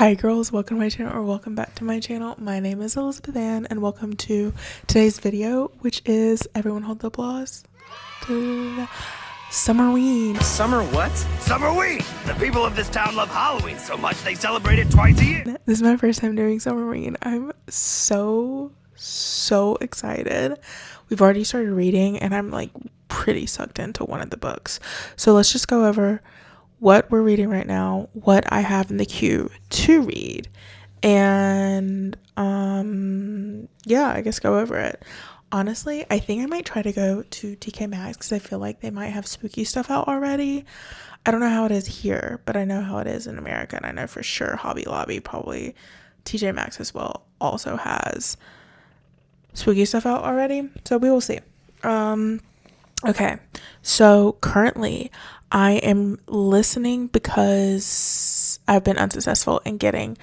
Hi girls, welcome to my channel, or welcome back to my channel. My name is Elizabeth Ann and welcome to today's video, which is, everyone hold the applause, summerween. Summer what? Summerween! The people of this town love Halloween so much they celebrate it twice a year. This is my first time doing summerween. I'm so excited. We've already started reading and I'm like pretty sucked into one of the books. So let's just go over what we're reading right now, what I have in the queue to read, and yeah, I guess go over it. Honestly, I think I might try to go to TK Maxx because I feel like they might have spooky stuff out already. I don't know how it is here, but I know how it is in America, and I know for sure Hobby Lobby, probably TJ Maxx as well, also has spooky stuff out already. So we will see. Okay, so currently I am listening because I've been unsuccessful in getting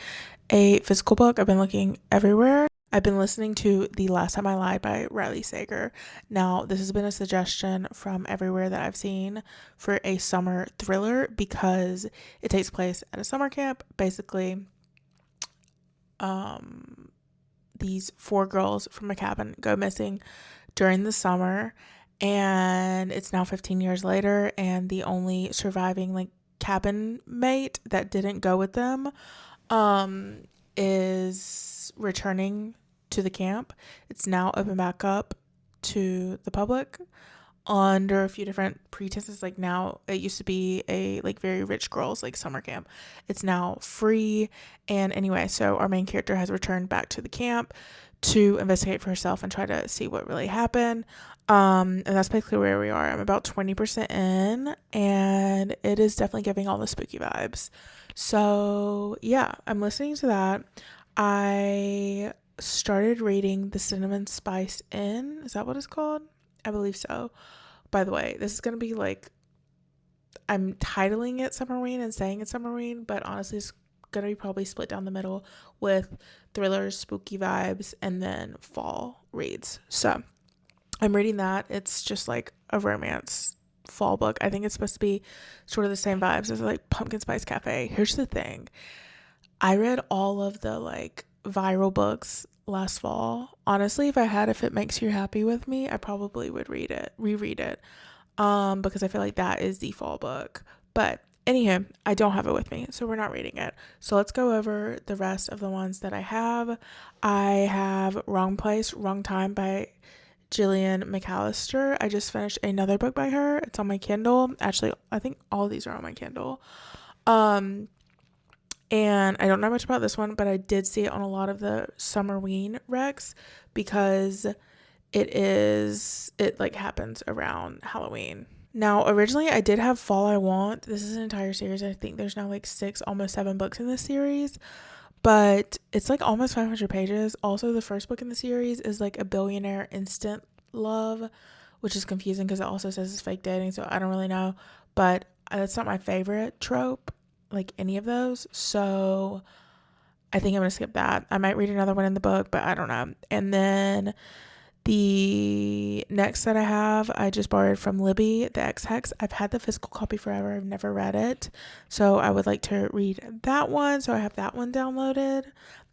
a physical book. I've been looking everywhere. I've been listening to The Last Time I Lied by Riley Sager. Now, this has been a suggestion from everywhere that I've seen for a summer thriller because it takes place at a summer camp. Basically, these 4 girls from a cabin go missing during the summer, and it's now 15 years later, and the only surviving like cabin mate that didn't go with them is returning to the camp. It's now open back up to the public under a few different pretenses. Like, now it used to be a like very rich girls like summer camp. It's now free. And anyway, so our main character has returned back to the camp to investigate for herself and try to see what really happened. And that's basically where we are. I'm about 20% in, and it is definitely giving all the spooky vibes. So yeah, I'm listening to that. I started reading The Cinnamon Spice Inn. Is that what it's called? I believe so. By the way, this is going to be like, I'm titling it Summerween and saying it's Summerween, but honestly it's going to be probably split down the middle with thrillers, spooky vibes, and then fall reads. So I'm reading that. It's just like a romance fall book. I think it's supposed to be sort of the same vibes as like Pumpkin Spice Cafe. Here's the thing. I read all of the like viral books last fall. Honestly, if It Makes You Happy with Me, I probably would reread it. Because I feel like that is the fall book. But anywho, I don't have it with me, so we're not reading it. So let's go over the rest of the ones that I have. I have Wrong Place, Wrong Time by Jillian McAllister. I just finished another book by her. It's on my Kindle. Actually, I think all of these are on my Kindle. And I don't know much about this one, but I did see it on a lot of the Summerween recs because it like happens around Halloween. Now, originally I did have Fall I Want. This is an entire series. I think there's now like 6, almost 7 books in this series, but it's like almost 500 pages. Also, the first book in the series is like a billionaire instant love, which is confusing because it also says it's fake dating, so I don't really know, but that's not my favorite trope, like any of those, so I think I'm gonna skip that. I might read another one in the book, but I don't know. And then the next that I have, I just borrowed from Libby, The X-Hex. I've had the physical copy forever. I've never read it, so I would like to read that one, so I have that one downloaded.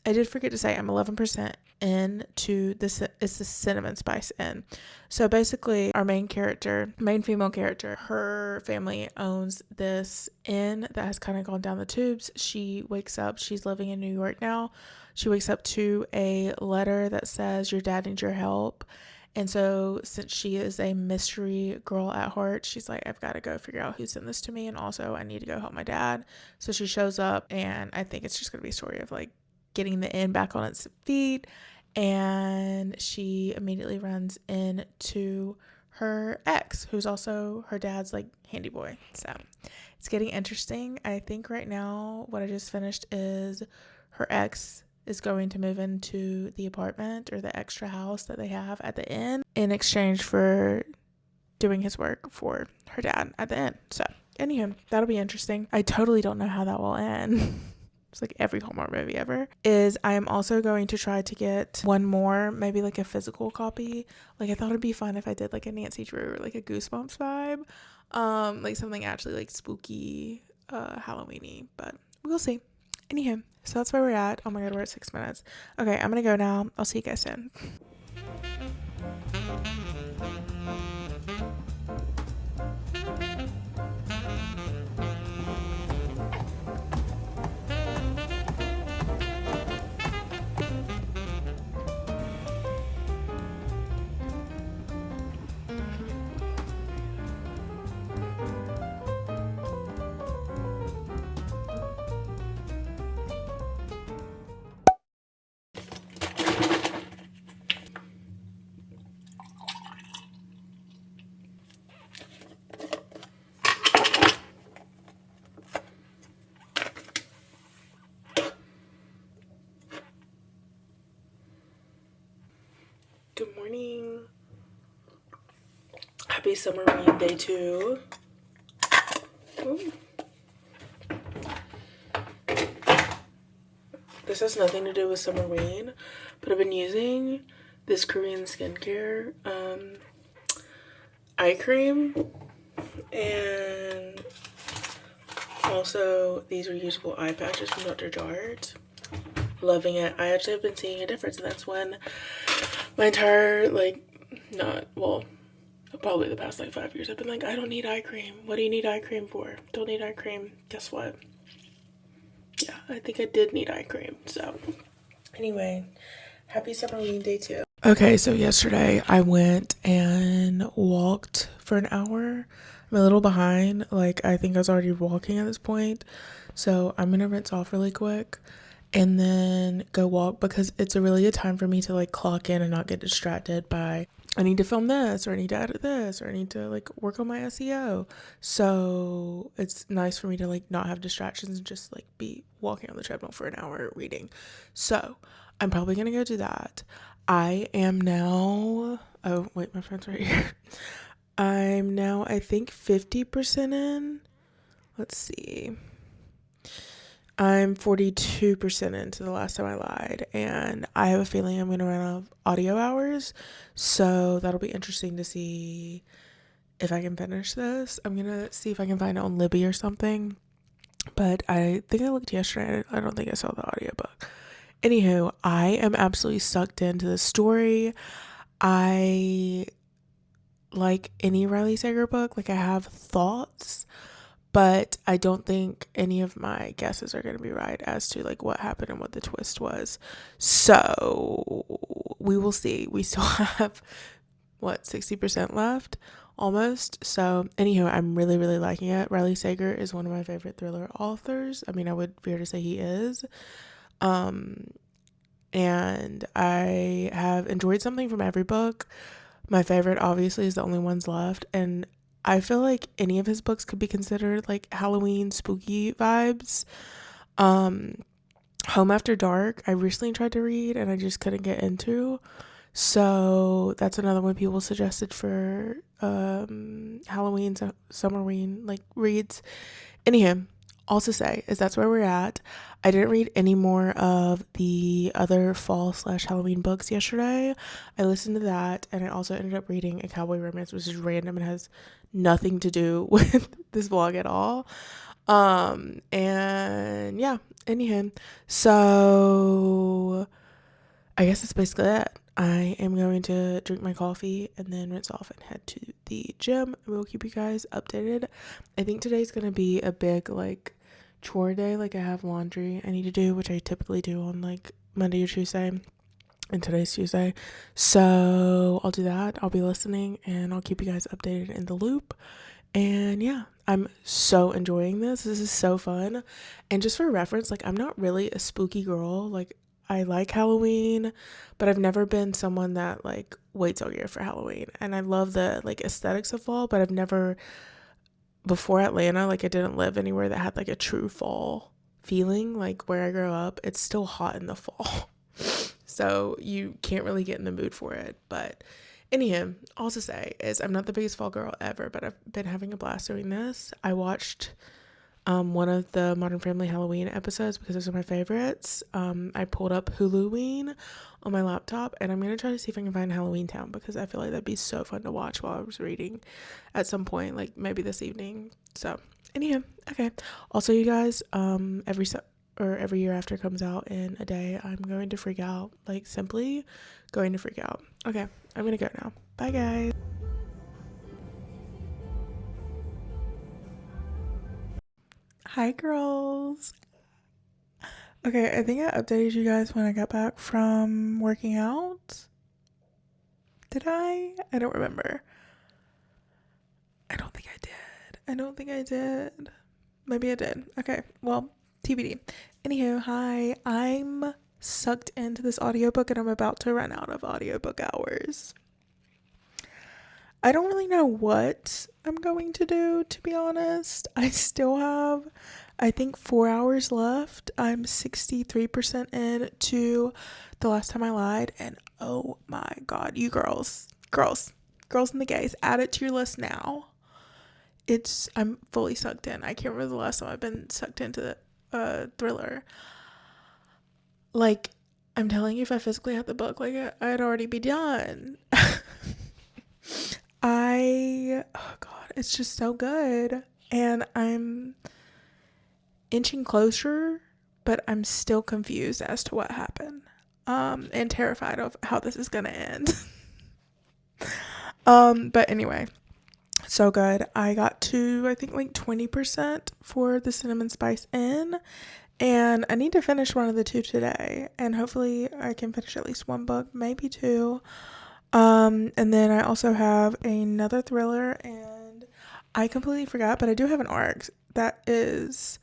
I did forget to say I'm 11% into this. It's the Cinnamon Spice Inn. So basically, our main female character, her family owns this inn that has kind of gone down the tubes. She wakes up, she's living in New York now. She wakes up to a letter that says, "Your dad needs your help." And so since she is a mystery girl at heart, she's like, I've got to go figure out who sent this to me. And also I need to go help my dad. So she shows up, and I think it's just going to be a story of like getting the inn back on its feet. And she immediately runs into her ex, who's also her dad's like handy boy. So it's getting interesting. I think right now what I just finished is her ex is going to move into the apartment or the extra house that they have at the inn in exchange for doing his work for her dad at the inn. So anywho, that'll be interesting. I totally don't know how that will end. It's like every Hallmark movie ever. I am also going to try to get one more, maybe like a physical copy. Like, I thought it'd be fun if I did like a Nancy Drew or like a Goosebumps vibe, like something actually like spooky, Halloweeny, but we'll see. Anywho, so that's where we're at. Oh my god, we're at 6 minutes. Okay, I'm gonna go now. I'll see you guys soon. Good morning. Happy summerween day 2. Ooh. This has nothing to do with summerween, but I've been using this Korean skincare eye cream and also these reusable eye patches from Dr. Jart. Loving it. I actually have been seeing a difference, and that's when my entire, probably the past 5 years, I've been like, I don't need eye cream. What do you need eye cream for? Don't need eye cream. Guess what? Yeah, I think I did need eye cream. So anyway, happy summerween day 2. Okay, so yesterday I went and walked for an hour. I'm a little behind. I think I was already walking at this point. So I'm gonna rinse off really quick and then go walk, because it's a really good time for me to clock in and not get distracted by, I need to film this, or I need to edit this, or I need to work on my SEO. So it's nice for me to not have distractions and just be walking on the treadmill for an hour reading. So I'm probably gonna go do that. I am now, oh wait, my friend's right here. I'm now, I think, 50% in. Let's see. I'm 42% into the last time I lied, and I have a feeling I'm going to run out of audio hours, so that'll be interesting to see if I can finish this. I'm going to see if I can find it on Libby or something, but I think I looked yesterday. I don't think I saw the audiobook. Anywho, I am absolutely sucked into the story. I like any Riley Sager book. I have thoughts, but I don't think any of my guesses are going to be right as to what happened and what the twist was. So we will see. We still have 60% left almost. So anywho, I'm really, really liking it. Riley Sager is one of my favorite thriller authors. I mean, I would fear to say he is. And I have enjoyed something from every book. My favorite obviously is The Only Ones Left, and I feel like any of his books could be considered Halloween spooky vibes. Home After Dark, I recently tried to read and I just couldn't get into. So that's another one people suggested for Halloween, summerween reads. Anyhow, all to say is that's where we're at. I didn't read any more of the other fall/Halloween books yesterday. I listened to that, and I also ended up reading A Cowboy Romance, which is random and has nothing to do with this vlog at all. And yeah, anyhow, so I guess that's basically it. I am going to drink my coffee and then rinse off and head to the gym, and we'll keep you guys updated. I think today's gonna be a big chore day. I have laundry I need to do, which I typically do on Monday or Tuesday, and today's Tuesday, so I'll do that. I'll be listening and I'll keep you guys updated in the loop. And yeah, I'm so enjoying this is so fun. And just for reference, I'm not really a spooky girl. I like Halloween, but I've never been someone that waits all year for Halloween. And I love the aesthetics of fall, but I've never, before Atlanta, I didn't live anywhere that had a true fall feeling. Where I grew up, it's still hot in the fall. So you can't really get in the mood for it. But anyhow, all to say is I'm not the biggest fall girl ever, but I've been having a blast doing this. I watched one of the Modern Family Halloween episodes because those are my favorites. I pulled up Huluween on my laptop, and I'm going to try to see if I can find Halloween Town, because I feel like that'd be so fun to watch while I was reading at some point, maybe this evening. So anyhow, okay. Also, you guys, or every year after it comes out in a day, I'm going to freak out. Like, simply going to freak out. Okay, I'm gonna go now. Bye, guys. Hi, girls. Okay, I think I updated you guys when I got back from working out. Did I? I don't remember. I don't think I did. Maybe I did. Okay, well, TBD. Anywho, hi. I'm sucked into this audiobook and I'm about to run out of audiobook hours. I don't really know what I'm going to do, to be honest. I still have, I think, 4 hours left. I'm 63% in to The Last Time I Lied. And oh my God, you girls and the gays, add it to your list now. I'm fully sucked in. I can't remember the last time I've been sucked into the thriller. Like, I'm telling you, if I physically had the book, like, I'd already be done. Oh God, it's just so good. And I'm inching closer, but I'm still confused as to what happened. And terrified of how this is gonna end. But anyway, so good. I got to, I think, like 20% for the cinnamon spice inn, and I need to finish one of the two today, and hopefully I can finish at least one book, maybe two. And then I also have another thriller, and I completely forgot, but I do have an arc that is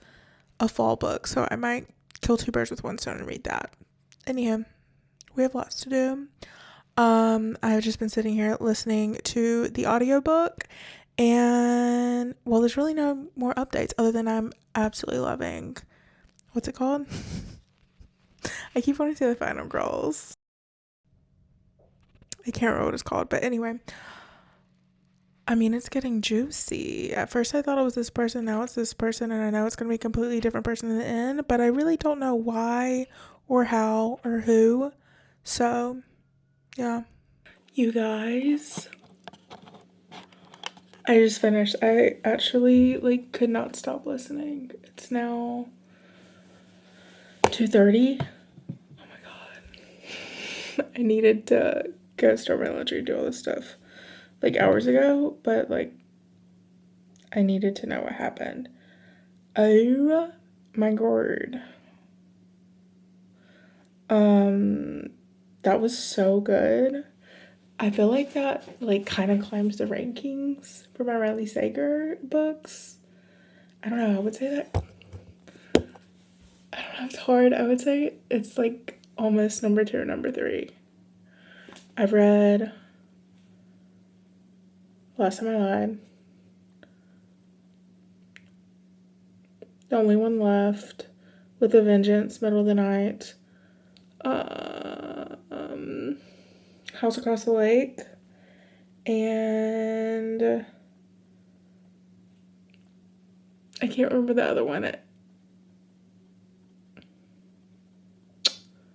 a fall book, so I might kill two birds with one stone and read that. Anyhow, we have lots to do. I've just been sitting here listening to the audiobook, and well, there's really no more updates other than I'm absolutely loving, what's it called? I keep wanting to say The Final Girls. I can't remember what it's called, but anyway, I mean, it's getting juicy. At first I thought it was this person, now it's this person, and I know it's going to be a completely different person in the end, but I really don't know why or how or who. So, yeah. You guys, I just finished. I actually, like, could not stop listening. It's now 2:30. Oh my God. I needed to go start my laundry, do all this stuff like hours ago, but like I needed to know what happened. Oh my God. That was so good. I feel like that like kind of climbs the rankings for my Riley Sager books. I don't know, I would say that, I don't know, it's hard. I would say it's like almost number 2 or number 3. I've read Last Time I Lied, The Only One Left, With a Vengeance, Middle of the Night, House Across the Lake, and I can't remember the other one.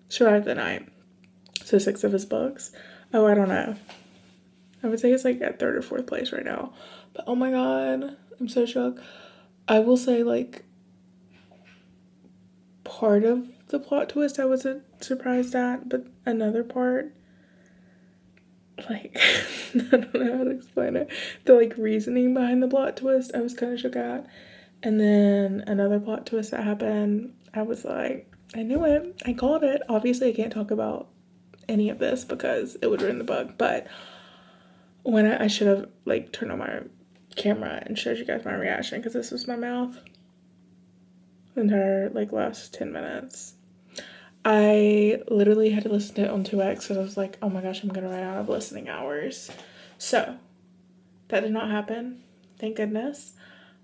Survive the Night. So 6 of his books. Oh, I don't know. I would say it's like at 3rd or 4th place right now. But oh my God, I'm so shocked. I will say, like, part of the plot twist I wasn't surprised at, but another part, like, I don't know how to explain it. The, like, reasoning behind the plot twist, I was kind of shook at. And then another plot twist that happened, I was like, I knew it. I called it. Obviously, I can't talk about any of this because it would ruin the book, but when I should have, like, turned on my camera and showed you guys my reaction, because this was my mouth the entire, like, last 10 minutes. I literally had to listen to it on 2x because I was like, oh my gosh, I'm gonna run out of listening hours. So that did not happen, thank goodness.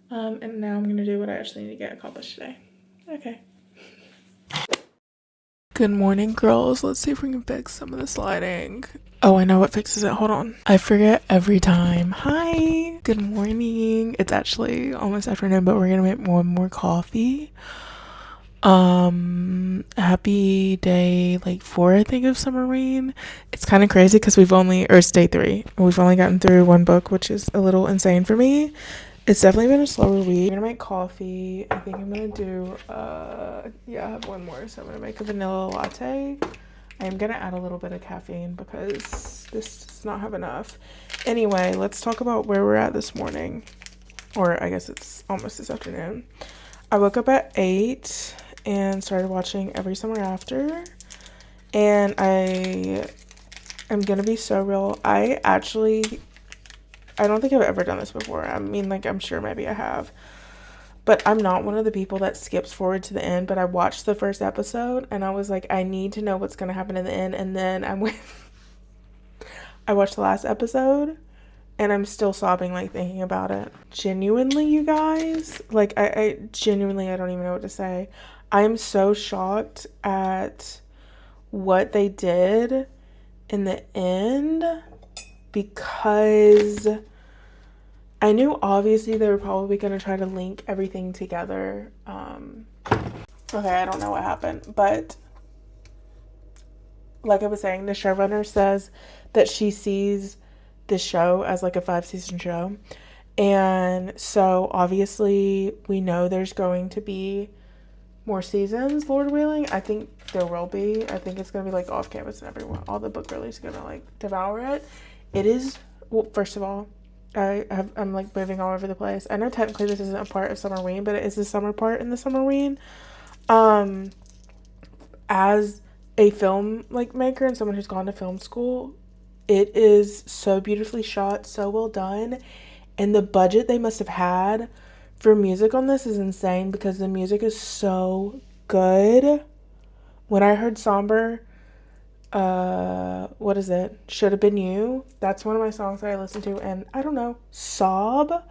And now I'm gonna do what I actually need to get accomplished today. Okay. Good morning, girls. Let's see if we can fix some of this lighting. Oh, I know what fixes it. Hold on. I forget every time. Hi. Good morning. It's actually almost afternoon, but we're gonna make more coffee. Happy day like 4, I think, of summerween. It's kind of crazy because it's day 3. We've only gotten through one book, which is a little insane for me. It's definitely been a slower week. I'm gonna make coffee. I think I'm gonna do yeah, I have one more, so I'm gonna make a vanilla latte. I'm gonna add a little bit of caffeine because this does not have enough. Anyway, let's talk about where we're at this morning, or I guess it's almost this afternoon. I woke up at 8 and started watching Every Summer After, and I am gonna be so real. I don't think I've ever done this before. I mean, like, I'm sure maybe I have. But I'm not one of the people that skips forward to the end. But I watched the first episode and I was like, I need to know what's going to happen in the end. And then I watched the last episode and I'm still sobbing, like, thinking about it. Genuinely, you guys, like, I genuinely, I don't even know what to say. I am so shocked at what they did in the end, because I knew obviously they were probably going to try to link everything together. Okay, I don't know what happened, but like I was saying, the showrunner says that she sees the show as like a 5-season show. And so obviously we know there's going to be more seasons, Lord willing. I think there will be. I think it's going to be like off campus and everyone, all the book girlies are going to like devour it. It is, well, first of all, I'm like moving all over the place. I know technically this isn't a part of summerween, but it is the summer part in the summerween. As a film like maker and someone who's gone to film school, it is so beautifully shot, so well done, and the budget they must have had for music on this is insane because the music is so good. When I heard Somber, what is it? Should Have Been You. That's one of my songs that I listen to and I don't know, sob.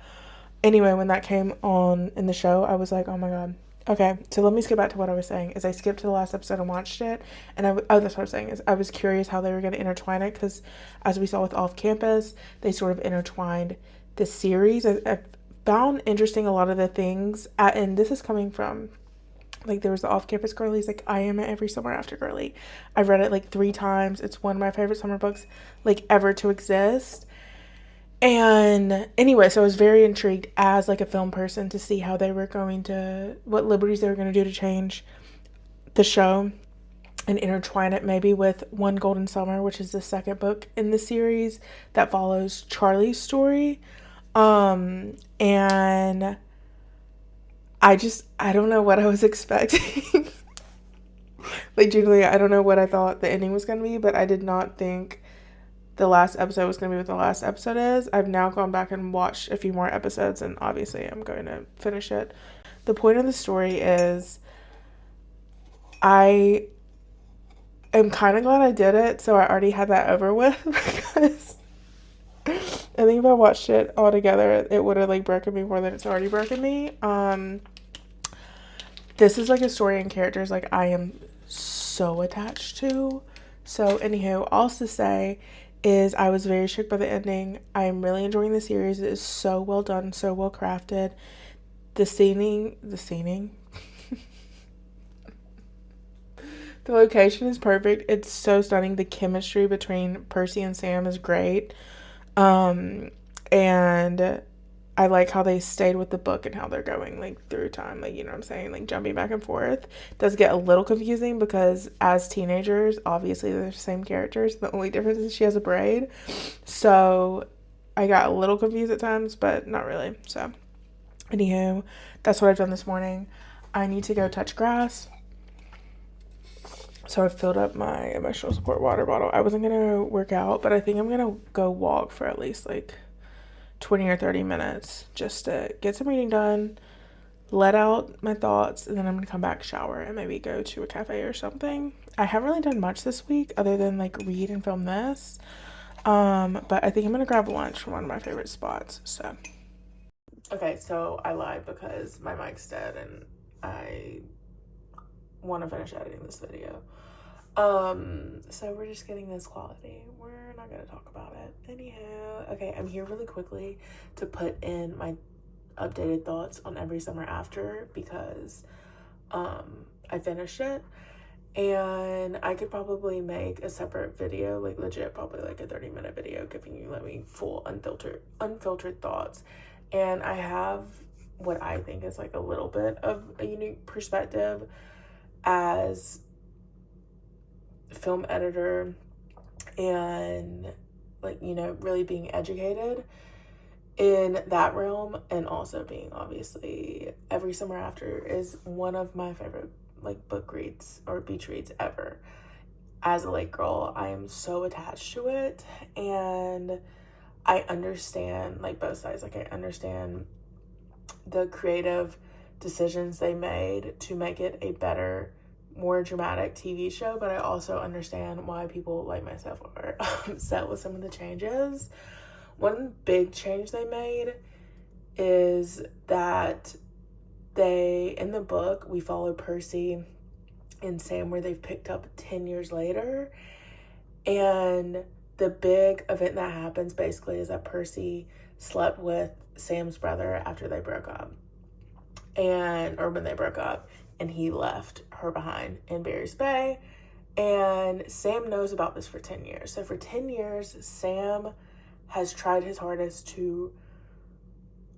Anyway, when that came on in the show, I was like, oh my god. Okay, so let me skip back to what I was saying. Is I skipped to the last episode and watched it, and that's what I was saying, is I was curious how they were going to intertwine it, because as we saw with Off Campus, they sort of intertwined the series. I found interesting a lot of the things, and this is coming from, like, there was the Off Campus girlies, like, I am an Every Summer After girly. I've read it like 3 times. It's one of my favorite summer books, like, ever to exist. And anyway, so I was very intrigued as like a film person to see how they were going to, what liberties they were going to do to change the show and intertwine it maybe with One Golden Summer, which is the second book in the series that follows Charlie's story. And I don't know what I was expecting. Like, genuinely, I don't know what I thought the ending was going to be, but I did not think the last episode was going to be what the last episode is. I've now gone back and watched a few more episodes, and obviously I'm going to finish it. The point of the story is I am kind of glad I did it, so I already had that over with, because I think if I watched it all together, it would have like broken me more than it's already broken me. This is like a story and characters like I am so attached to. So anywho, all to say is I was very shook by the ending. I am really enjoying the series. It is so well done, so well crafted. The scening, the location is perfect. It's so stunning. The chemistry between Percy and Sam is great. And I like how they stayed with the book and how they're going like through time, like, you know what I'm saying, like jumping back and forth. It does get a little confusing because as teenagers, obviously they're the same characters. The only difference is she has a braid. So I got a little confused at times, but not really. So anywho, that's what I've done this morning. I need to go touch grass. So I filled up my emotional support water bottle. I wasn't gonna work out, but I think I'm gonna go walk for at least like 20 or 30 minutes just to get some reading done, let out my thoughts, and then I'm gonna come back, shower, and maybe go to a cafe or something. I haven't really done much this week other than like read and film this, but I think I'm gonna grab lunch from one of my favorite spots. So okay, so I lied because my mic's dead and I want to finish editing this video. So we're just getting this quality. We're not gonna talk about it. Anyhow, okay, I'm here really quickly to put in my updated thoughts on Every Summer After, because I finished it, and I could probably make a separate video, like legit probably like a 30-minute video giving you, let me full unfiltered thoughts. and I have what I think is like a little bit of a unique perspective as film editor and like, you know, really being educated in that realm, and also being obviously Every Summer After is one of my favorite like book reads or beach reads ever. As a lake girl, I am so attached to it, and I understand like both sides. Like I understand the creative decisions they made to make it a better, more dramatic TV show, but I also understand why people like myself are upset with some of the changes. One big change they made is that in the book, we follow Percy and Sam where they've picked up 10 years later, and the big event that happens basically is that Percy slept with Sam's brother after they broke up, or when they broke up, and he left her behind in Barry's Bay, and Sam knows about this for 10 years. So for 10 years, Sam has tried his hardest to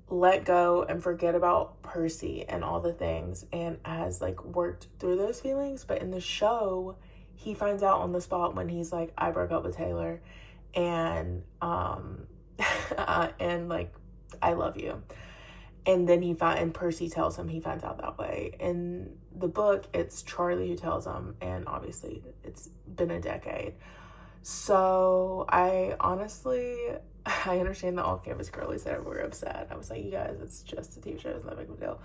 let go and forget about Percy and all the things, and has like worked through those feelings. But in the show, he finds out on the spot when he's like, I broke up with Taylor, and and like, I love you. And then and Percy tells him he finds out that way. In the book, it's Charlie who tells him, and obviously it's been a decade. So I understand the all-campus girlies that were upset. I was like, you guys, it's just a TV show, it's not a big deal.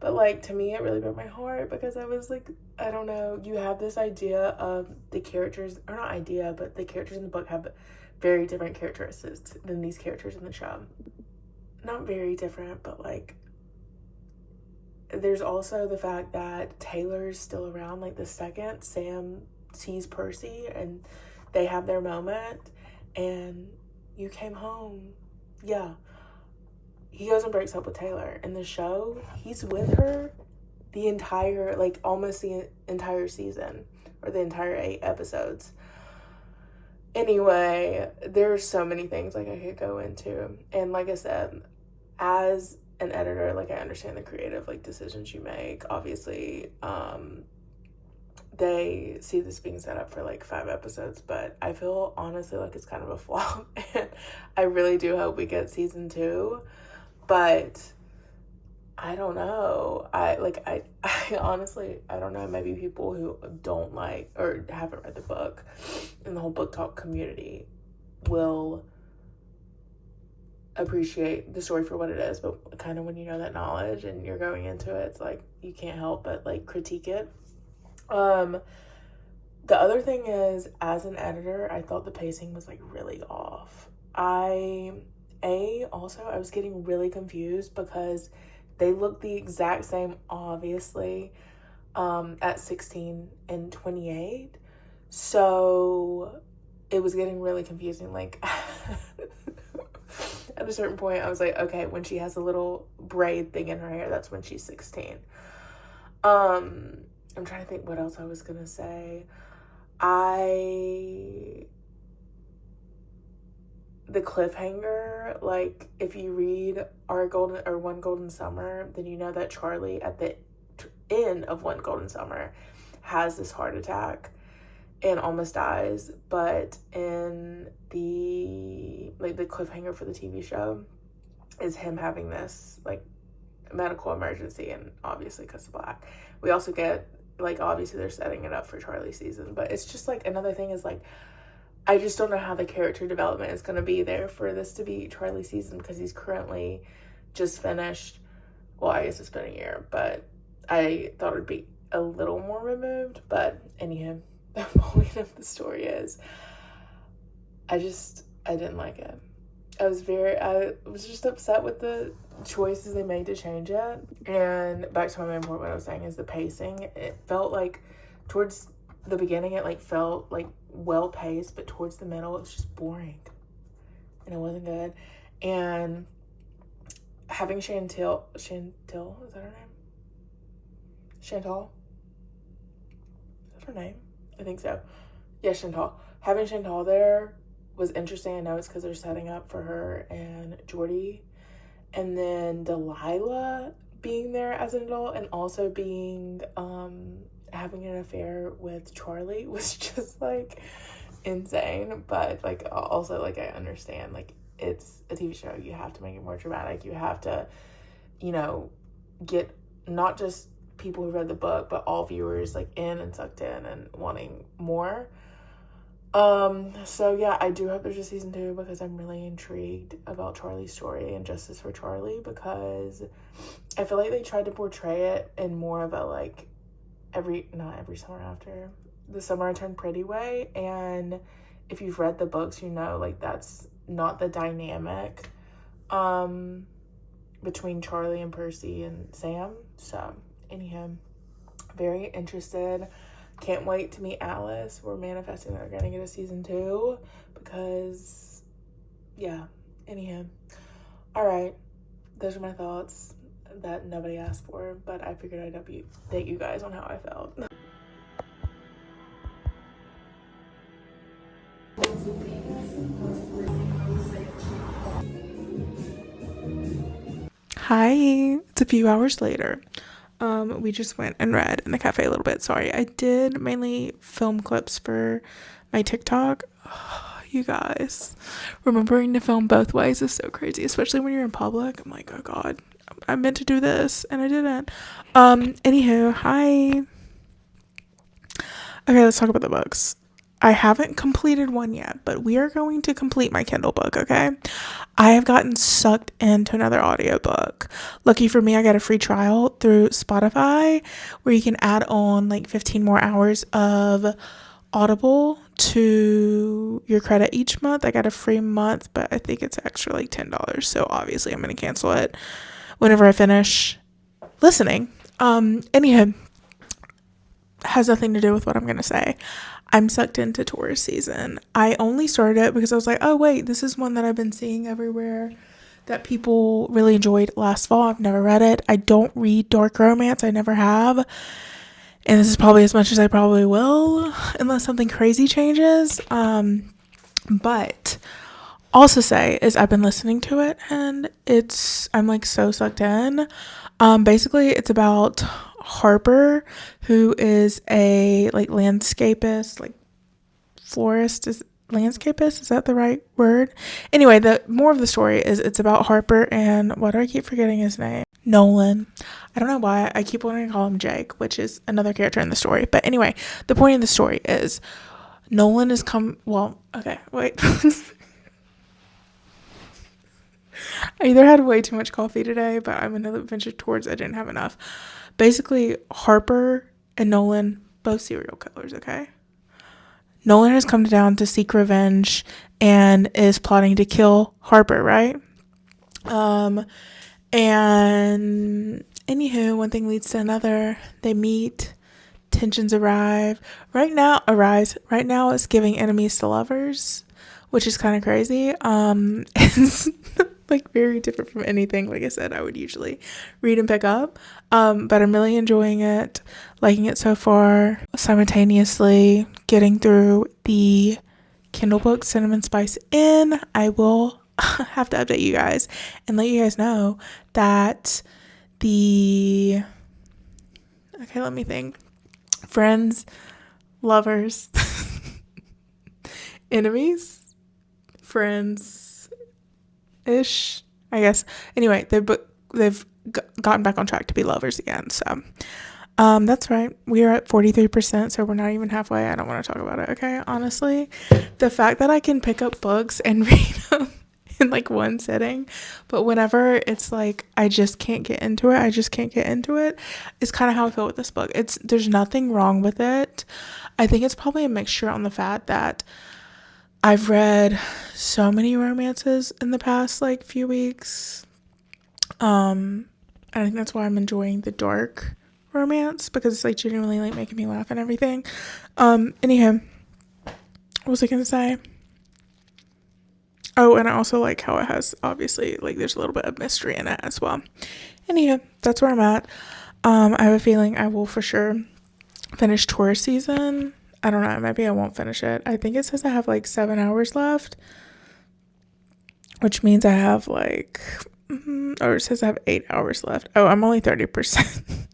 But like, to me, it really broke my heart, because I was like, I don't know, you have this idea of the characters, or not idea, but the characters in the book have very different characteristics than these characters in the show. Not very different, but like, there's also the fact that Taylor's still around. Like, the second Sam sees Percy and they have their moment, and you came home, yeah, he goes and breaks up with Taylor. In the show, he's with her the entire, like, almost the entire season, or the entire 8 episodes. Anyway, there's so many things like I could go into, and like I said, as an editor, like, I understand the creative like decisions you make. Obviously, they see this being set up for like 5 episodes, but I feel honestly like it's kind of a flop, and I really do hope we get season 2, but I don't know. I honestly, I don't know, maybe people who don't like or haven't read the book and the whole book talk community will appreciate the story for what it is, but kind of when you know that knowledge and you're going into it, it's like you can't help but like critique it. The other thing is, as an editor, I thought the pacing was like really off. I was getting really confused because they look the exact same, obviously, at 16 and 28. So it was getting really confusing. Like, at a certain point, I was like, okay, when she has a little braid thing in her hair, that's when she's 16. I'm trying to think what else I was gonna say. The cliffhanger, like, if you read One Golden Summer, then you know that Charlie at the end of One Golden Summer has this heart attack and almost dies, but in the cliffhanger for the TV show is him having this like medical emergency, and obviously because of Black, we also get, like, obviously they're setting it up for Charlie's season, but it's just like, another thing is like, I just don't know how the character development is going to be there for this to be Charlie's season, because he's currently just finished, well, I guess it's been a year, but I thought it would be a little more removed. But anyhow, the point of the story is, I didn't like it. I was just upset with the choices they made to change it. And back to my main point, what I was saying is the pacing. It felt like towards the beginning, it like felt like well paced, but towards the middle, it was just boring, and it wasn't good. And having Chantal, is that her name? Chantal? Is that her name? I think so. Yeah, Chantal. Having Chantal there was interesting. I know it's because they're setting up for her and Jordy, and then Delilah being there as an adult and also being having an affair with Charlie was just like insane. But like also like I understand, like it's a TV show, you have to make it more dramatic, you have to, you know, get not just people who read the book but all viewers like in and sucked in and wanting more. So yeah, I do hope there's a season 2 because I'm really intrigued about Charlie's story and justice for Charlie, because I feel like they tried to portray it in more of a like not every summer after the summer I turned pretty way, and if you've read the books, you know like that's not the dynamic between Charlie and Percy and Sam. So anyhow, very interested. Can't wait to meet Alice. We're manifesting that we're gonna get a season 2 because, yeah, anyhow. Alright, those are my thoughts that nobody asked for, but I figured I'd update you guys on how I felt. Hi, it's a few hours later. We just went and read in the cafe a little bit. Sorry, I did mainly film clips for my TikTok. Oh, you guys, remembering to film both ways is so crazy, especially when you're in public. I'm like, oh god, I meant to do this and I didn't. Anywho, hi. Okay, let's talk about the books. I haven't completed one yet, but we are going to complete my Kindle book, okay? I have gotten sucked into another audiobook. Lucky for me, I got a free trial through Spotify where you can add on like 15 more hours of Audible to your credit each month. I got a free month, but I think it's extra like $10. So obviously I'm going to cancel it whenever I finish listening. Anyhow, has nothing to do with what I'm going to say. I'm sucked into Taurus season. I only started it because I was like, oh wait, this is one that I've been seeing everywhere that people really enjoyed last fall. I've never read it. I don't read dark romance. I never have. And this is probably as much as I probably will, unless something crazy changes. But also say is I've been listening to it and I'm like so sucked in. Basically it's about Harper, who is a like landscapist, like florist, is that the right word? Anyway, the more of the story is it's about Harper and why do I keep forgetting his name? Nolan. I don't know why I keep wanting to call him Jake, which is another character in the story. But anyway, the point of the story is Nolan is okay, wait. I either had way too much coffee today, but I'm gonna venture towards I didn't have enough. Basically, Harper and Nolan, both serial killers, okay? Nolan has come down to seek revenge and is plotting to kill Harper, right? And anywho, one thing leads to another. They meet, tensions arise. Right now it's giving enemies to lovers, which is kind of crazy. It's like very different from anything, like I said, I would usually read and pick up. But I'm really enjoying it, liking it so far. Simultaneously getting through the Kindle book Cinnamon Spice Inn. I will have to update you guys and let you guys know that okay, let me think. Friends, lovers, enemies, friends ish, I guess. Anyway, they've gotten back on track to be lovers again. So that's right, we are at 43%, so we're not even halfway. I don't want to talk about it, okay? Honestly, the fact that I can pick up books and read them in like one sitting, but whenever it's like I just can't get into it is kind of how I feel with this book. There's nothing wrong with it. I think it's probably a mixture on the fact that I've read so many romances in the past like few weeks. I think that's why I'm enjoying the dark romance, because it's like genuinely like making me laugh and everything. Anyhow, what was I gonna say? Oh, and I also like how it has, obviously, like there's a little bit of mystery in it as well. Anyhow, that's where I'm at. I have a feeling I will for sure finish Taurus season. I don't know, maybe I won't finish it. I think it says I have like 7 hours left, which means I have like Or it says I have 8 hours left. Oh, I'm only 30%.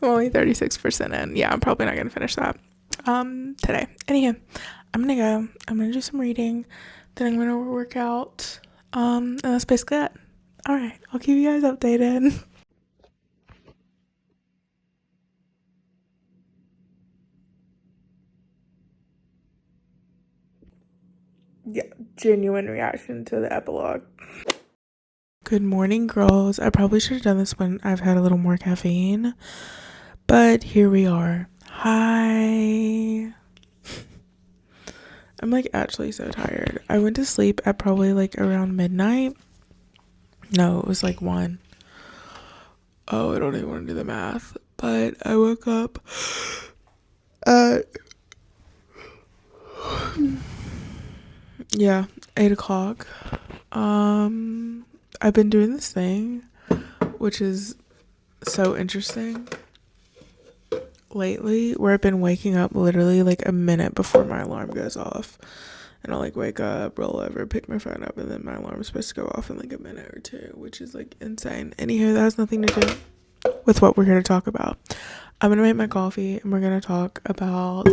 I'm only 36% in. Yeah, I'm probably not gonna finish that today. Anyhow, I'm gonna go. I'm gonna do some reading. Then I'm gonna work out. And that's basically it. All right, I'll keep you guys updated. Yeah, genuine reaction to the epilogue. Good morning, girls. I probably should have done this when I've had a little more caffeine, but here we are. Hi. I'm like actually so tired. I went to sleep at probably like around midnight. No, it was like 1. Oh, I don't even want to do the math. But I woke up at 8 o'clock. I've been doing this thing, which is so interesting lately, where I've been waking up literally like a minute before my alarm goes off. And I'll like wake up, roll over, pick my phone up, and then my alarm is supposed to go off in like a minute or two, which is like insane. Anywho, that has nothing to do with what we're here to talk about. I'm gonna make my coffee and we're gonna talk about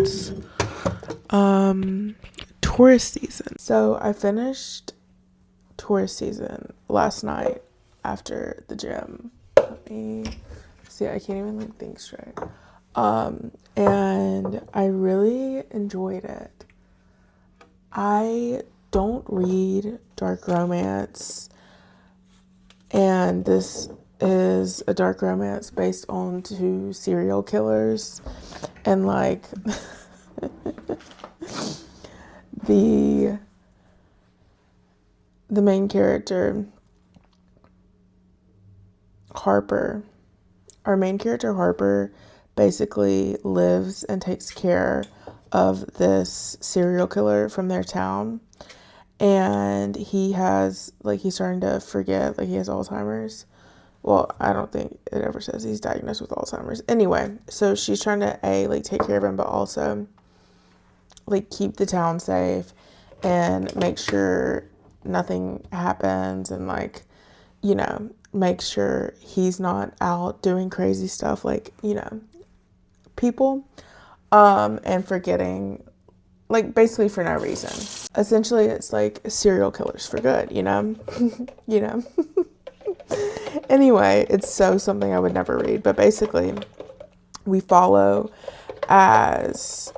Taurus season. So I finished Taurus season last night after the gym. Let me see, I can't even like think straight. And I really enjoyed it. I don't read dark romance, and this is a dark romance based on 2 serial killers, and like the main character Harper, our main character Harper basically lives and takes care of this serial killer from their town, and he has like, he's starting to forget, like he has Alzheimer's. Well, I don't think it ever says he's diagnosed with Alzheimer's. Anyway, so she's trying to like take care of him, but also like keep the town safe and make sure nothing happens, and like, you know, make sure he's not out doing crazy stuff like, you know, people, and forgetting, like basically for no reason. Essentially, it's like serial killers for good, you know? You know? Anyway, it's so something I would never read, but basically we follow as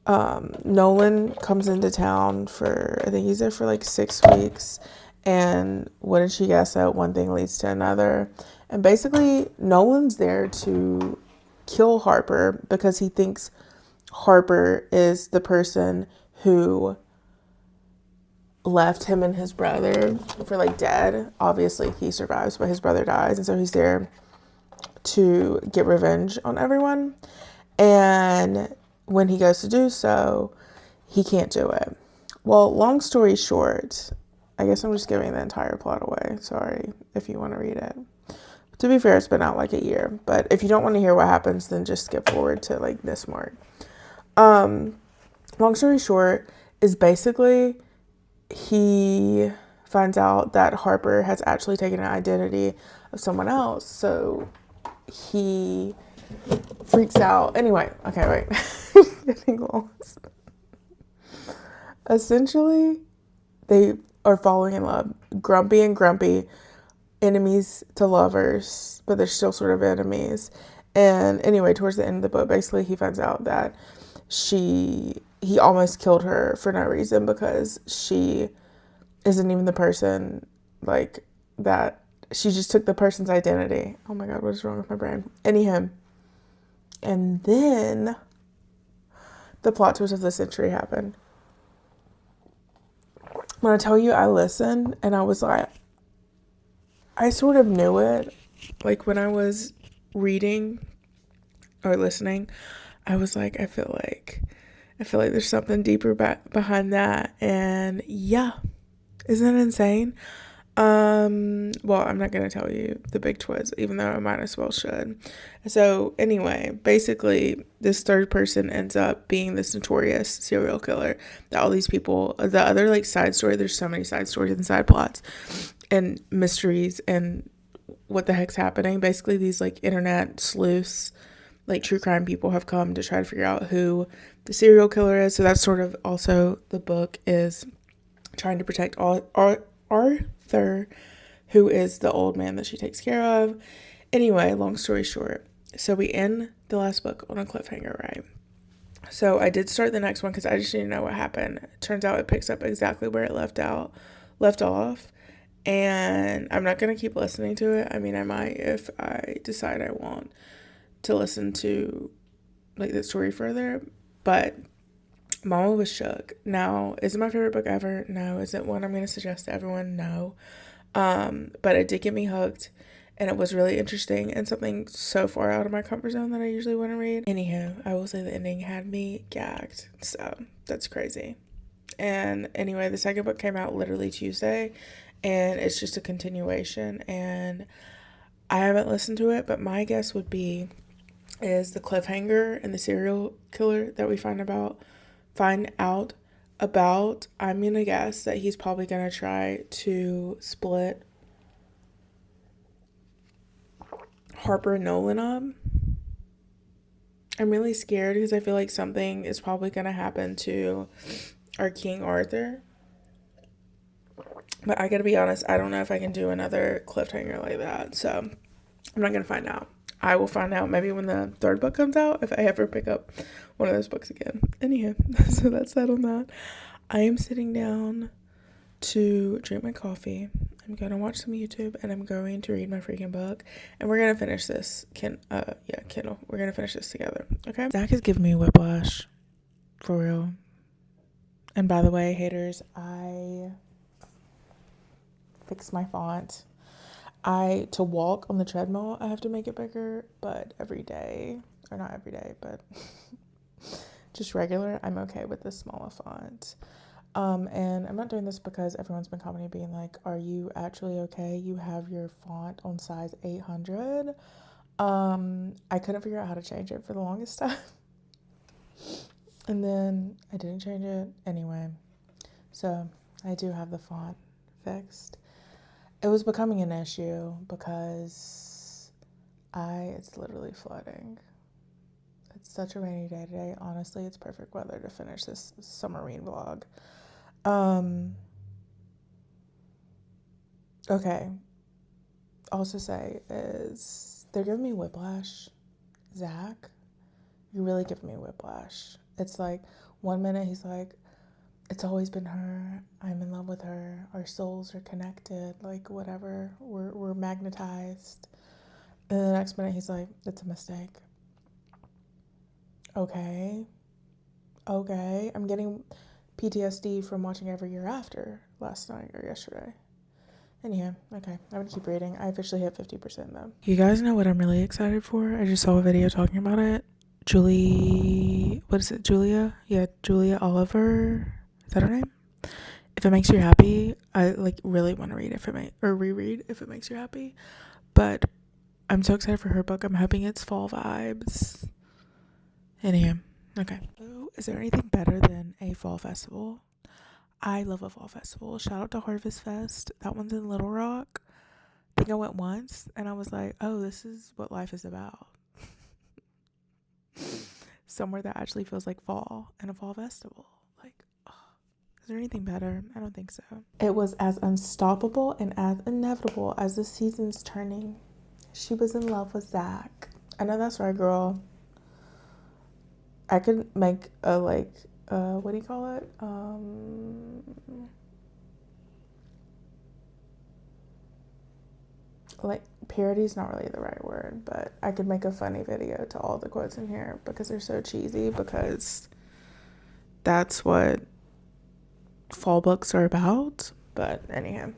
Nolan comes into town for, I think he's there for like 6 weeks, and wouldn't you guess it, one thing leads to another, and basically Nolan's there to kill Harper because he thinks Harper is the person who left him and his brother for like dead. Obviously he survives, but his brother dies, and so he's there to get revenge on everyone. And when he goes to do so, he can't do it. Well, long story short, I guess I'm just giving the entire plot away. Sorry if you want to read it. To be fair, it's been out like a year, but if you don't want to hear what happens, then just skip forward to like this mark. Long story short is basically he finds out that Harper has actually taken an identity of someone else, so he freaks out. Anyway, okay, wait. Getting lost. Essentially, they are falling in love. Grumpy and grumpy, enemies to lovers, but they're still sort of enemies. And anyway, towards the end of the book, basically he finds out that he almost killed her for no reason, because she isn't even the person like that. She just took the person's identity. Oh my God, what is wrong with my brain? Anyhow, and then the plot twist of the century happened. When I tell you, I listened and I was like, I sort of knew it. Like when I was reading or listening, I was like, I feel like there's something deeper behind that. And yeah, isn't that insane? Well, I'm not going to tell you the big twist, even though I might as well should. So anyway, basically this third person ends up being this notorious serial killer that all these people, the other like side story, there's so many side stories and side plots. and mysteries and what the heck's happening. Basically, these like internet sleuths, like true crime people, have come to try to figure out who the serial killer is. So that's sort of also the book is trying to protect Arthur, who is the old man that she takes care of. Anyway, long story short, so we end the last book on a cliffhanger, right? So I did start the next one because I just didn't know what happened. It turns out it picks up exactly where it left off. And I'm not going to keep listening to it. I mean, I might if I decide I want to listen to like the story further. But Mama was shook. Now, is it my favorite book ever? No. Is it one I'm going to suggest to everyone? No. But it did get me hooked. And it was really interesting and something so far out of my comfort zone that I usually want to read. Anywho, I will say the ending had me gagged. So that's crazy. And anyway, the second book came out literally Tuesday. And it's just a continuation. And I haven't listened to it. But my guess would be is the cliffhanger and the serial killer that we find out about. I'm going to guess that he's probably going to try to split Harper and Nolan up. I'm really scared because I feel like something is probably going to happen to our King Arthur. But I gotta be honest, I don't know if I can do another cliffhanger like that. So I'm not going to find out. I will find out maybe when the third book comes out if I ever pick up one of those books again. Anywho, so that's that on that. I am sitting down to drink my coffee. I'm going to watch some YouTube and I'm going to read my freaking book. And we're going to finish this. Kindle. We're going to finish this together. Okay? Zach has given me whiplash. For real. And by the way, haters, I fixed my font. To walk on the treadmill, I have to make it bigger. But every day, or not every day, but just regular, I'm okay with this smaller font. And I'm not doing this because everyone's been commenting being like, are you actually okay? You have your font on size 800. I couldn't figure out how to change it for the longest time. And then I didn't change it anyway. So I do have the font fixed. It was becoming an issue because it's literally flooding. It's such a rainy day today. Honestly, it's perfect weather to finish this summerween vlog. Okay. Also say is they're giving me whiplash. Zach, you're really giving me whiplash. It's like 1 minute he's like, it's always been her. I'm in love with her. Our souls are connected. Like whatever. We're magnetized. And then the next minute he's like, it's a mistake. Okay. I'm getting PTSD from watching Every Year After last night or yesterday. Anyhow, okay, I'm gonna keep reading. I officially hit 50% though. You guys know what I'm really excited for? I just saw a video talking about it. Julia? Yeah, Julia Oliver. Is that her name? If it makes you happy, I like really want to read reread if it makes you happy. But I'm so excited for her book. I'm hoping it's fall vibes. Anyhow, okay. So, is there anything better than a fall festival? I love a fall festival. Shout out to Harvest Fest. That one's in Little Rock. I think I went once and I was like, oh, this is what life is about. Somewhere that actually feels like fall and a fall festival. Like, oh, is there anything better? I don't think so. It was as unstoppable and as inevitable as the seasons turning. She was in love with Zach. I know that's right, girl. I could make a what do you call it? Like parody's not really the right word, but I could make a funny video to all the quotes in here because they're so cheesy, because that's what fall books are about. But anyhow.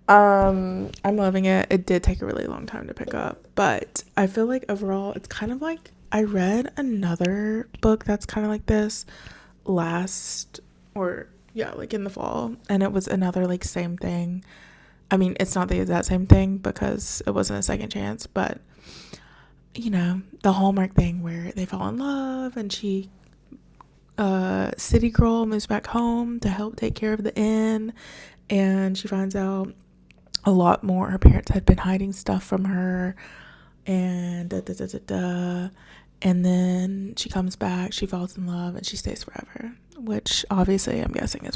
I'm loving it. It did take a really long time to pick up, but I feel like overall it's kind of like I read another book that's kind of like this like in the fall, and it was another like same thing. I mean, it's not the exact same thing because it wasn't a second chance, but you know, the Hallmark thing where they fall in love and she city girl moves back home to help take care of the inn, and she finds out a lot more. Her parents had been hiding stuff from her, and and then she comes back, she falls in love, and she stays forever, which obviously I'm guessing is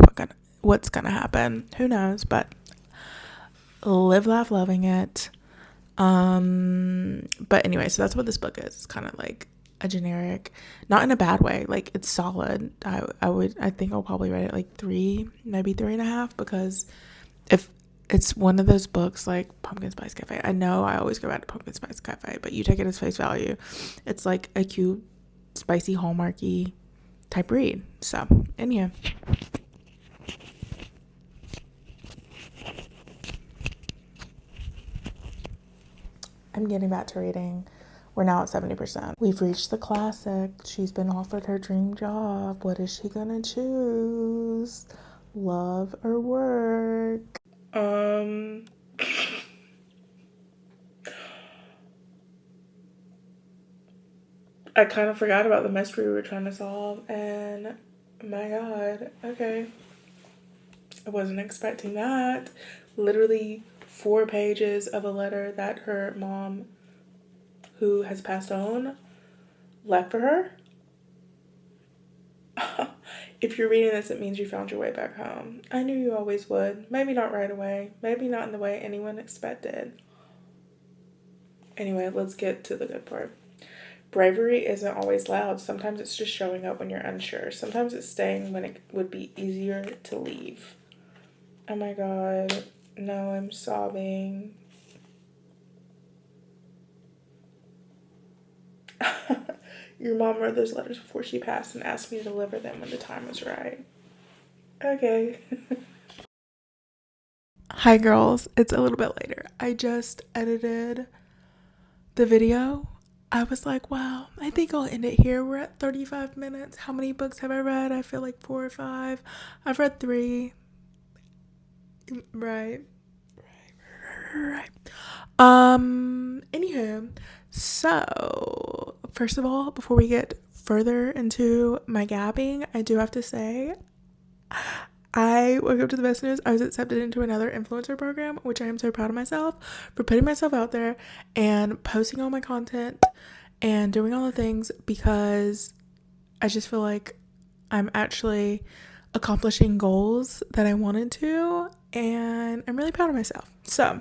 what's gonna happen. Who knows? But live, laugh, loving it. But anyway, so that's what this book is. It's kind of like a generic, not in a bad way, like it's solid. I think I'll probably rate it like 3, maybe 3.5, because if it's one of those books like Pumpkin Spice Cafe, I know I always go back to Pumpkin Spice Cafe, but you take it as face value, it's like a cute, spicy, hallmarky type read. So anyhow, I'm getting back to reading. We're now at 70%. We've reached the classic. She's been offered her dream job. What is she gonna choose? Love or work? I kind of forgot about the mystery we were trying to solve, and my god, okay. I wasn't expecting that. Literally 4 pages of a letter that her mom, who has passed on, left for her. If you're reading this, it means you found your way back home. I knew you always would. Maybe not right away. Maybe not in the way anyone expected. Anyway, let's get to the good part. Bravery isn't always loud. Sometimes it's just showing up when you're unsure. Sometimes it's staying when it would be easier to leave. Oh my god. No, I'm sobbing. Your mom wrote those letters before she passed and asked me to deliver them when the time was right. Okay. Hi girls, it's a little bit later. I just edited the video. I was like, wow, I think I'll end it here. We're at 35 minutes. How many books have I read? I feel like 4 or 5. I've read 3. Right. Anywho, so first of all, before we get further into my gabbing, I do have to say I woke up to the best news. I was accepted into another influencer program, which I am so proud of myself for putting myself out there and posting all my content and doing all the things, because I just feel like I'm actually accomplishing goals that I wanted to, and I'm really proud of myself. So,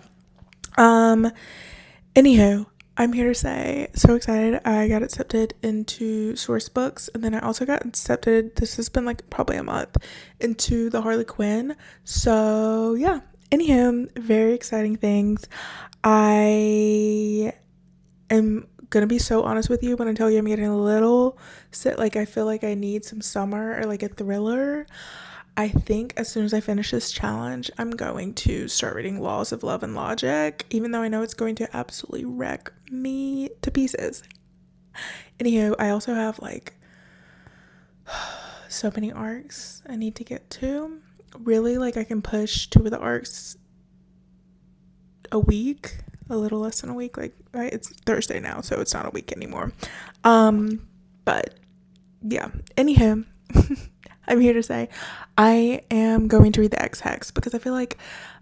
anywho, I'm here to say, so excited. I got accepted into Source Books, and then I also got accepted, this has been like probably a month, into the Harley Quinn. So yeah, anywho, very exciting things. I am gonna be so honest with you when I tell you I'm getting a little sick. Like, I feel like I need some summer or like a thriller. I think as soon as I finish this challenge, I'm going to start reading Laws of Love and Logic, even though I know it's going to absolutely wreck me to pieces. Anywho, I also have like so many arcs I need to get to. Really, like, I can push 2 of the arcs a week, a little less than a week. Like, right, it's Thursday now, so it's not a week anymore. But yeah, anywho. I'm here to say I am going to read the X Hex, because I feel like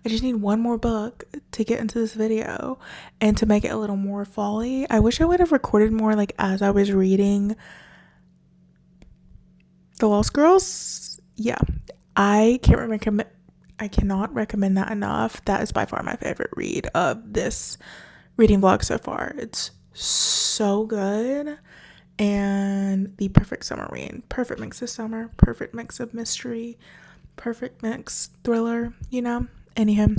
I just need one more book to get into this video and to make it a little more fall-y. I wish I would have recorded more like as I was reading The Lost Girls. Yeah, I cannot recommend that enough. That is by far my favorite read of this reading vlog so far. It's so good. And the perfect summerween. Perfect mix of summer, perfect mix of mystery, perfect mix thriller, you know? Anyhow,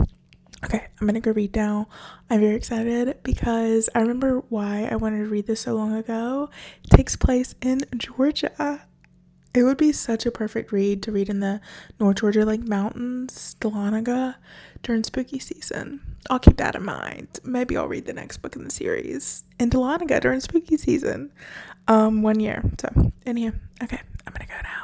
okay, I'm gonna go read now. I'm very excited because I remember why I wanted to read this so long ago. It takes place in Georgia. It would be such a perfect read to read in the North Georgia like mountains, Dahlonega, during spooky season. I'll keep that in mind. Maybe I'll read the next book in the series in Dahlonega during spooky season. 1 year. So anyhow, okay, I'm gonna go now.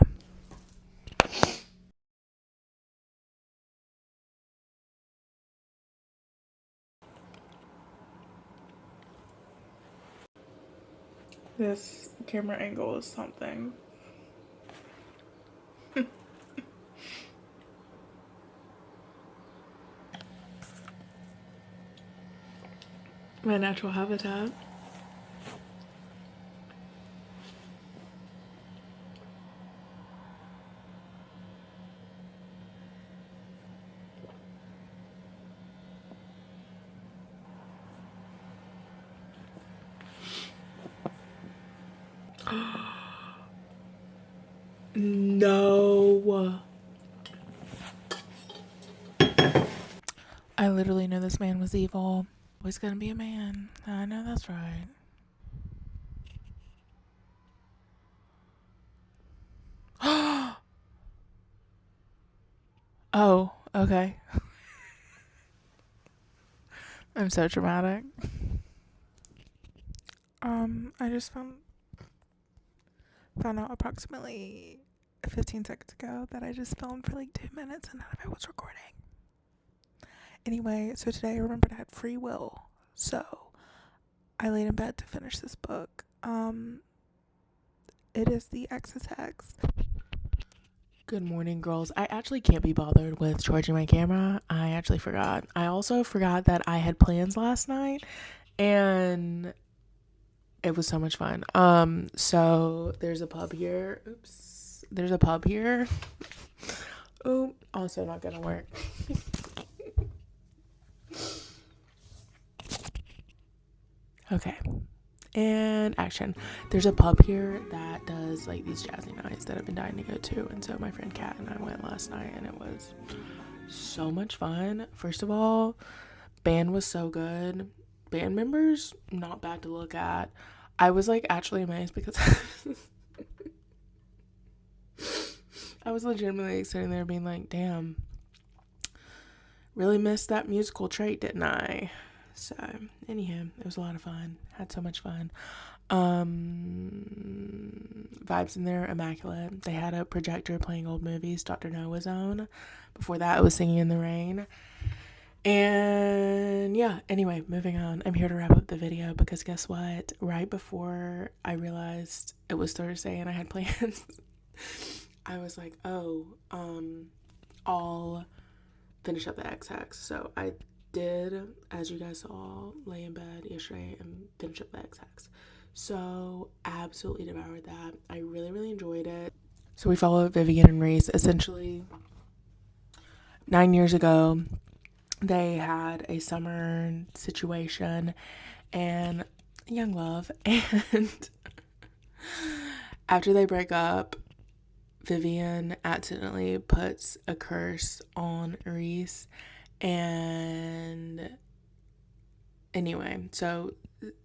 This camera angle is something. My natural habitat. No. I literally knew this man was evil. Always gonna be a man. I know that's right. Oh, okay. I'm so dramatic. I just found out approximately 15 seconds ago that I just filmed for like 2 minutes and none of it was recording. Anyway, so today I remembered I had free will. So I laid in bed to finish this book. It is the XSX. Good morning, girls. I actually can't be bothered with charging my camera. I actually forgot. I also forgot that I had plans last night and it was so much fun. So there's a pub here. Oops. There's a pub here. Oh, also not gonna work. Okay. And action. There's a pub here that does like these jazzy nights that I've been dying to go to. And so my friend Kat and I went last night and it was so much fun. First of all, band was so good. Band members, not bad to look at. I was like actually amazed because I was legitimately sitting there being like, damn, really missed that musical trait, didn't I? So, anyhow, it was a lot of fun. Had so much fun. Vibes in there, immaculate. They had a projector playing old movies Dr. No was on. Before that, it was Singing in the Rain. And yeah, anyway, moving on. I'm here to wrap up the video because guess what? Right before I realized it was Thursday and I had plans, I was like, oh, I'll finish up the XX. So I did, as you guys saw, lay in bed yesterday and finish up the XX. So absolutely devoured that. I really, really enjoyed it. So we followed Vivian and Reese. Essentially, 9 years ago, they had a summer situation and young love. And after they break up, Vivian accidentally puts a curse on Reese. And anyway, so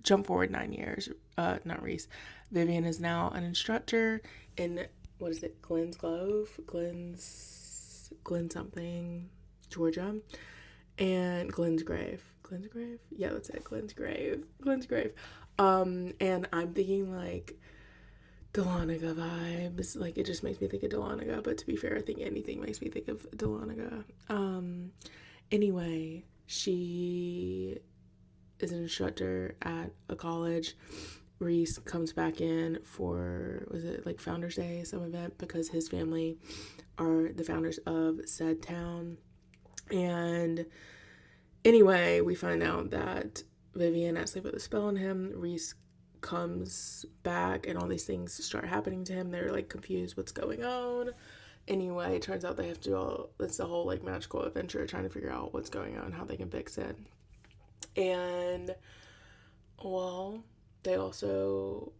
jump forward 9 years. Not Reese. Vivian is now an instructor in, what is it, Glen something, Georgia. And Glenn's Grave. Yeah, that's it. Glenn's Grave. And I'm thinking like Dahlonega vibes. Like it just makes me think of Dahlonega, but to be fair, I think anything makes me think of Dahlonega. Anyway, she is an instructor at a college. Reese comes back in for, was it like Founders Day, some event, because his family are the founders of said town. And anyway, we find out that Vivian actually put the spell on him. Reese comes back and all these things start happening to him. They're like confused what's going on. Anyway, it turns out they have to do it's the whole like magical adventure trying to figure out what's going on, how they can fix it. And well, they also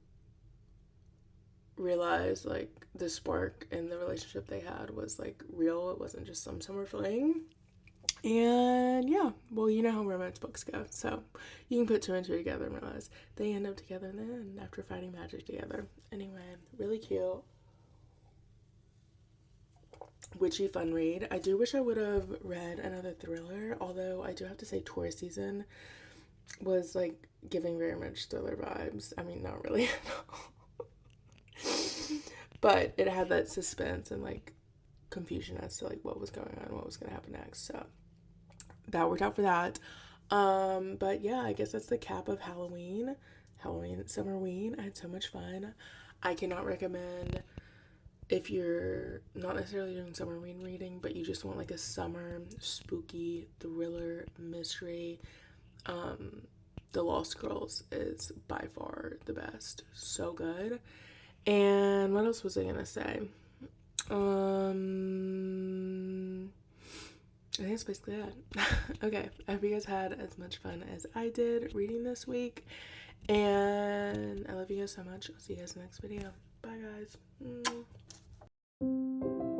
realized like the spark in the relationship they had was like real. It wasn't just some summer fling. And yeah, well, you know how romance books go. So you can put two and two together and realize they end up together in the end after fighting magic together. Anyway, really cute. Witchy fun read. I do wish I would have read another thriller, although I do have to say Taurus season was like giving very much thriller vibes. I mean, not really. But it had that suspense and like confusion as to like what was going on, what was going to happen next. So that worked out for that. But yeah, I guess that's the cap of Halloween, summerween. I had so much fun. I cannot recommend, if you're not necessarily doing summerween reading, but you just want like a summer spooky thriller mystery, The Lost Girls is by far the best. So good. And what else was I gonna say? I think that's basically it. Okay, I hope you guys had as much fun as I did reading this week. And I love you guys so much. I'll see you guys in the next video. Bye, guys.